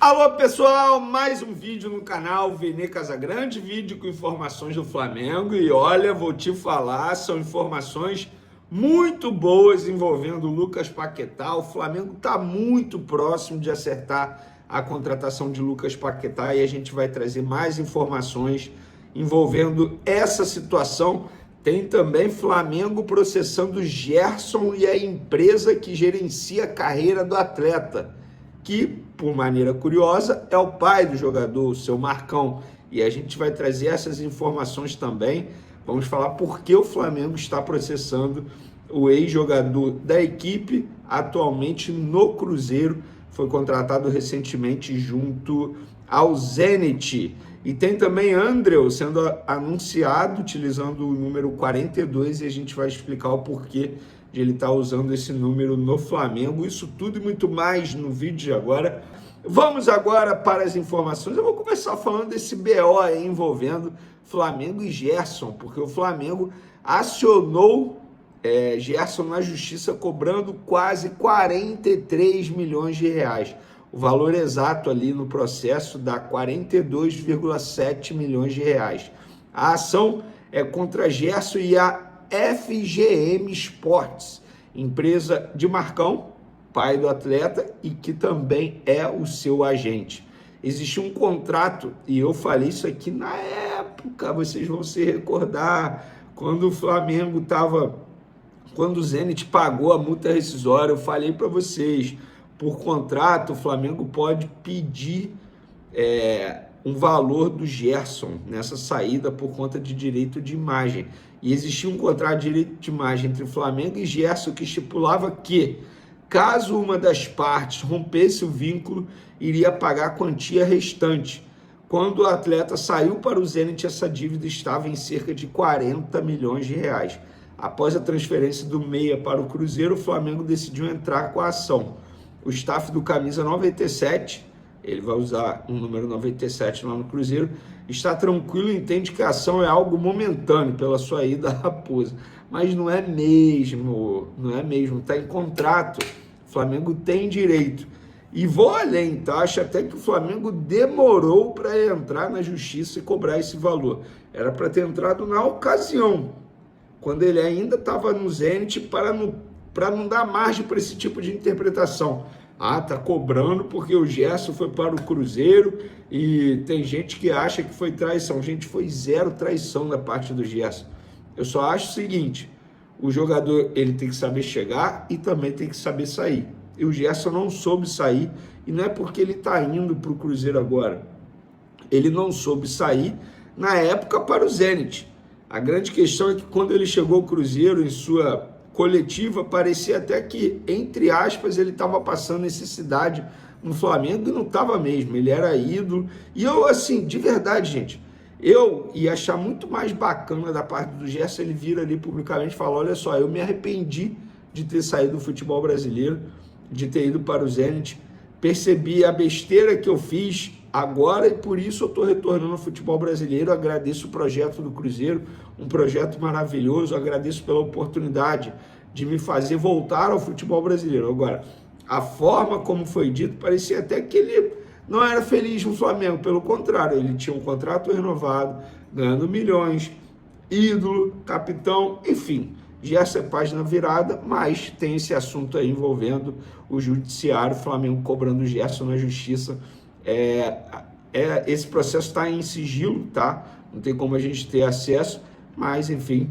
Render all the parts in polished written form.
Alô pessoal, mais um vídeo no canal Vene Casagrande, vídeo com informações do Flamengo. E olha, vou te falar, são informações muito boas envolvendo o Lucas Paquetá. O Flamengo está muito próximo de acertar a contratação de Lucas Paquetá e a gente vai trazer mais informações envolvendo essa situação. Tem também Flamengo processando Gerson e a empresa que gerencia a carreira do atleta, que, por maneira curiosa, é o pai do jogador, o seu Marcão. E a gente vai trazer essas informações também. Vamos falar por que o Flamengo está processando o ex-jogador da equipe, atualmente no Cruzeiro. Foi contratado recentemente junto ao Zenit. E tem também Andreu sendo anunciado, utilizando o número 42, e a gente vai explicar o porquê de ele estar usando esse número no Flamengo. Isso tudo e muito mais no vídeo de agora. Vamos agora para as informações. Eu vou começar falando desse BO aí envolvendo Flamengo e Gerson, porque o Flamengo acionou Gerson na justiça cobrando quase 43 milhões de reais. O valor exato ali no processo dá 42,7 milhões de reais. A ação é contra Gerson e a FGM Sports, empresa de Marcão, pai do atleta, e que também é o seu agente. Existia um contrato, e eu falei isso aqui na época, vocês vão se recordar, quando o Flamengo estava, quando o Zenit pagou a multa rescisória, eu falei para vocês, por contrato, o Flamengo pode pedir um valor do Gerson nessa saída por conta de direito de imagem. E existia um contrato de direito de imagem entre Flamengo e Gerson que estipulava que, caso uma das partes rompesse o vínculo, iria pagar a quantia restante. Quando o atleta saiu para o Zenit, essa dívida estava em cerca de 40 milhões de reais. Após a transferência do meia para o Cruzeiro, o Flamengo decidiu entrar com a ação. O staff do camisa 97, ele vai usar um número 97 lá no Cruzeiro, está tranquilo e entende que a ação é algo momentâneo pela sua ida à Raposa. Mas não é mesmo, está em contrato. O Flamengo tem direito. E vou além, tá? Acho até que o Flamengo demorou para entrar na justiça e cobrar esse valor. Era para ter entrado na ocasião, quando ele ainda estava no Zenit, para não dar margem para esse tipo de interpretação. Ah, tá cobrando porque o Gerson foi para o Cruzeiro e tem gente que acha que foi traição. Gente, foi zero traição da parte do Gerson. Eu só acho o seguinte, o jogador ele tem que saber chegar e também tem que saber sair. E o Gerson não soube sair, e não é porque ele está indo para o Cruzeiro agora. Ele não soube sair na época para o Zenit. A grande questão é que quando ele chegou ao Cruzeiro, em sua coletiva, parecia até que, entre aspas, ele estava passando necessidade no Flamengo, e não estava mesmo, ele era ídolo. E eu, assim, de verdade, gente, eu ia achar muito mais bacana da parte do Gerson ele vir ali publicamente e falar, olha só, eu me arrependi de ter saído do futebol brasileiro, de ter ido para o Zenit, percebi a besteira que eu fiz agora e por isso eu estou retornando ao futebol brasileiro. Agradeço o projeto do Cruzeiro, um projeto maravilhoso, agradeço pela oportunidade de me fazer voltar ao futebol brasileiro. Agora, a forma como foi dito, parecia até que ele não era feliz no Flamengo, pelo contrário, ele tinha um contrato renovado, ganhando milhões, ídolo, capitão, enfim, já essa é página virada, mas tem esse assunto aí envolvendo o judiciário, o Flamengo cobrando o Gerson na justiça. Esse processo está em sigilo, tá? Não tem como a gente ter acesso, mas enfim,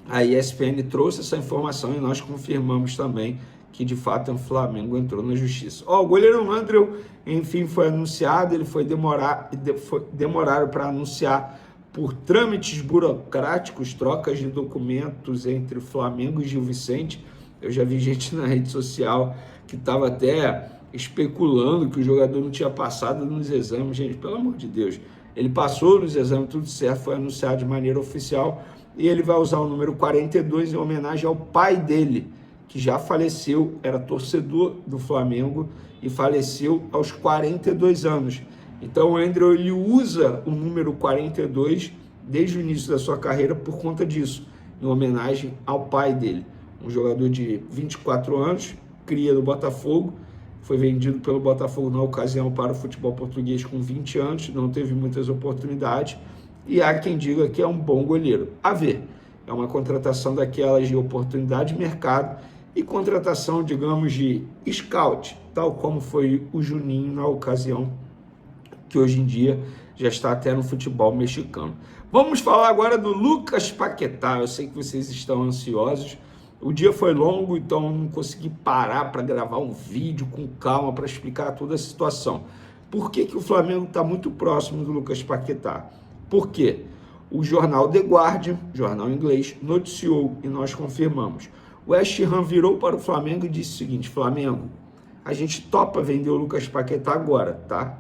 a ESPN trouxe essa informação e nós confirmamos também que de fato o Flamengo entrou na justiça. O goleiro Andreu, enfim, foi anunciado, ele demoraram para anunciar por trâmites burocráticos, trocas de documentos entre o Flamengo e Gil Vicente. Eu já vi gente na rede social que estava até especulando que o jogador não tinha passado nos exames. Gente, pelo amor de Deus, ele passou nos exames, tudo certo, foi anunciado de maneira oficial, e ele vai usar o número 42 em homenagem ao pai dele, que já faleceu, era torcedor do Flamengo e faleceu aos 42 anos. Então o Andreu, ele usa o número 42 desde o início da sua carreira por conta disso, em homenagem ao pai dele, um jogador de 24 anos, cria do Botafogo, foi vendido pelo Botafogo na ocasião para o futebol português com 20 anos, não teve muitas oportunidades, e há quem diga que é um bom goleiro. A ver, é uma contratação daquelas de oportunidade de mercado e contratação, digamos, de scout, tal como foi o Juninho na ocasião, que hoje em dia já está até no futebol mexicano. Vamos falar agora do Lucas Paquetá. Eu sei que vocês estão ansiosos. O dia foi longo, então não consegui parar para gravar um vídeo com calma para explicar toda a situação. Por que o Flamengo está muito próximo do Lucas Paquetá? Por quê? O jornal The Guardian, jornal inglês, noticiou e nós confirmamos. O West Ham virou para o Flamengo e disse o seguinte: Flamengo, a gente topa vender o Lucas Paquetá agora, tá?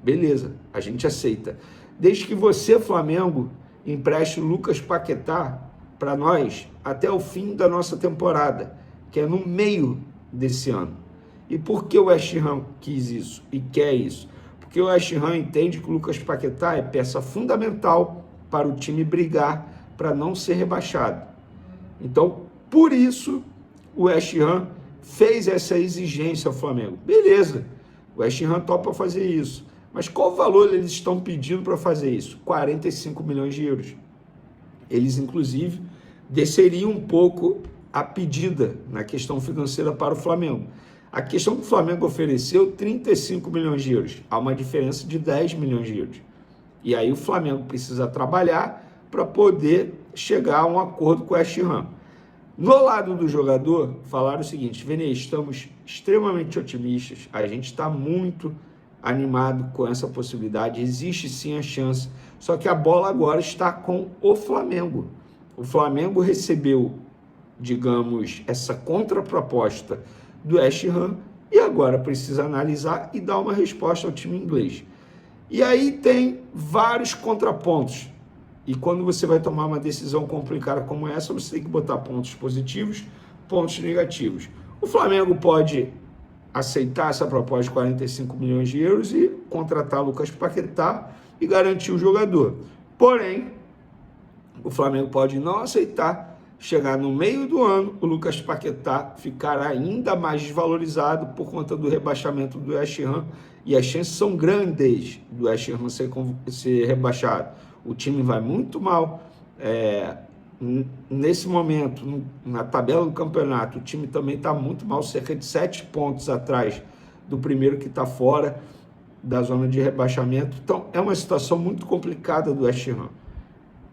Beleza, a gente aceita. Desde que você, Flamengo, empreste o Lucas Paquetá para nós até o fim da nossa temporada, que é no meio desse ano. E por que o West Ham quis isso e quer isso? Porque o West Ham entende que o Lucas Paquetá é peça fundamental para o time brigar para não ser rebaixado. Então, por isso, o West Ham fez essa exigência ao Flamengo. Beleza, o West Ham topa fazer isso. Mas qual valor eles estão pedindo para fazer isso? 45 milhões de euros. Eles, inclusive, desceriam um pouco a pedida na questão financeira para o Flamengo. A questão que o Flamengo ofereceu 35 milhões de euros. Há uma diferença de 10 milhões de euros. E aí o Flamengo precisa trabalhar para poder chegar a um acordo com o West Ham. No lado do jogador, falaram o seguinte: Vene, estamos extremamente otimistas, a gente está muito animado com essa possibilidade, existe sim a chance, só que a bola agora está com o Flamengo. O Flamengo recebeu, digamos, essa contraproposta do West Ham e agora precisa analisar e dar uma resposta ao time inglês. E aí tem vários contrapontos. E quando você vai tomar uma decisão complicada como essa, você tem que botar pontos positivos, pontos negativos. O Flamengo pode aceitar essa proposta de 45 milhões de euros e contratar Lucas Paquetá e garantir o jogador. Porém, o Flamengo pode não aceitar, chegar no meio do ano, o Lucas Paquetá ficar ainda mais desvalorizado por conta do rebaixamento do West Ham, e as chances são grandes do West Ham ser rebaixado. O time vai muito mal. Nesse momento, na tabela do campeonato, o time também está muito mal, cerca de 7 pontos atrás do primeiro que está fora da zona de rebaixamento. Então, é uma situação muito complicada do West Ham.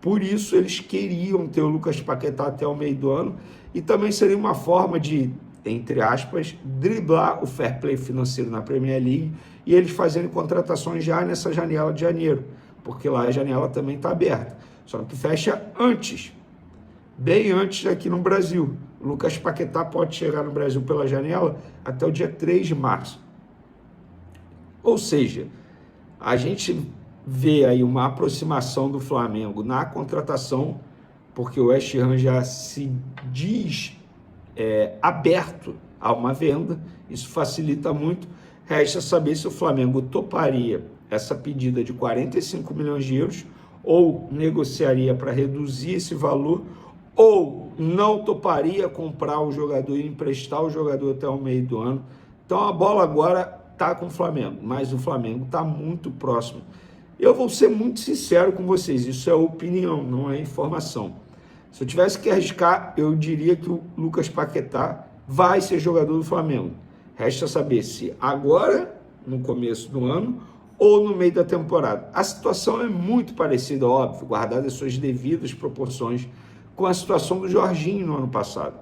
Por isso, eles queriam ter o Lucas Paquetá até o meio do ano, e também seria uma forma de, entre aspas, driblar o fair play financeiro na Premier League e eles fazerem contratações já nessa janela de janeiro, porque lá a janela também está aberta, só que fecha antes, bem antes aqui no Brasil. O Lucas Paquetá pode chegar no Brasil pela janela até o dia 3 de março. Ou seja, a gente vê aí uma aproximação do Flamengo na contratação, porque o West Ham já se diz aberto a uma venda, isso facilita muito. Resta saber se o Flamengo toparia essa pedida de 45 milhões de euros, ou negociaria para reduzir esse valor, ou não toparia comprar o jogador e emprestar o jogador até o meio do ano. Então a bola agora está com o Flamengo, mas o Flamengo está muito próximo. Eu vou ser muito sincero com vocês, isso é opinião, não é informação. Se eu tivesse que arriscar, eu diria que o Lucas Paquetá vai ser jogador do Flamengo. Resta saber se agora, no começo do ano, ou no meio da temporada. A situação é muito parecida, óbvio, guardada as suas devidas proporções, com a situação do Jorginho no ano passado.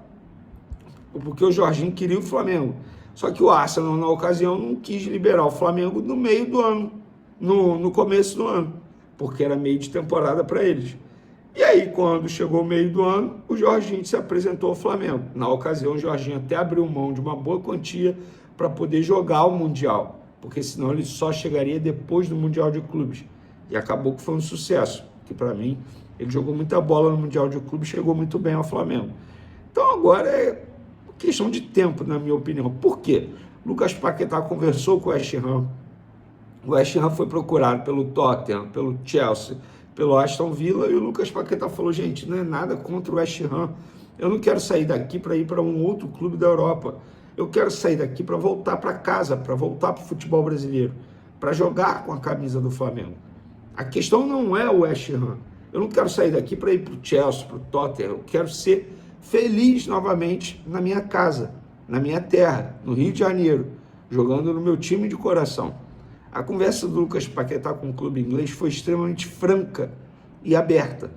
Porque o Jorginho queria o Flamengo. Só que o Arsenal, na ocasião, não quis liberar o Flamengo no meio do ano, no começo do ano, porque era meio de temporada para eles. E aí, quando chegou o meio do ano, o Jorginho se apresentou ao Flamengo. Na ocasião, o Jorginho até abriu mão de uma boa quantia para poder jogar o Mundial, porque senão ele só chegaria depois do Mundial de Clubes. E acabou que foi um sucesso, que para mim, ele jogou muita bola no Mundial de Clubes, chegou muito bem ao Flamengo. Então agora é questão de tempo, na minha opinião. Por quê? Lucas Paquetá conversou com o West Ham. O West Ham foi procurado pelo Tottenham, pelo Chelsea, pelo Aston Villa, e o Lucas Paquetá falou: gente, não é nada contra o West Ham, eu não quero sair daqui para ir para um outro clube da Europa, Eu quero sair daqui para voltar para casa, para voltar para o futebol brasileiro, para jogar com a camisa do Flamengo. A questão não é o West Ham. Eu não quero sair daqui para ir para o Chelsea, para o Tottenham. Eu quero ser feliz novamente na minha casa, na minha terra, no Rio de Janeiro, jogando no meu time de coração. A conversa do Lucas Paquetá com o clube inglês foi extremamente franca e aberta.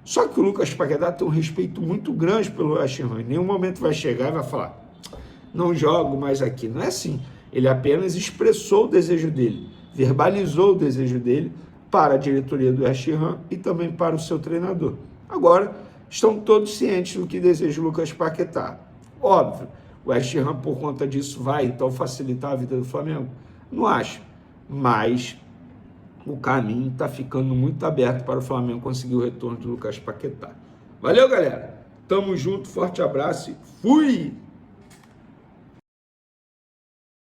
Só que o Lucas Paquetá tem um respeito muito grande pelo West Ham. Em nenhum momento vai chegar e vai falar, não jogo mais aqui. Não é assim. Ele apenas expressou o desejo dele, verbalizou o desejo dele para a diretoria do West Ham e também para o seu treinador. Agora, estão todos cientes do que deseja o Lucas Paquetá. Óbvio, o West Ham, por conta disso, vai então facilitar a vida do Flamengo? Não acho. Mas o caminho está ficando muito aberto para o Flamengo conseguir o retorno do Lucas Paquetá. Valeu, galera. Tamo junto, forte abraço e fui!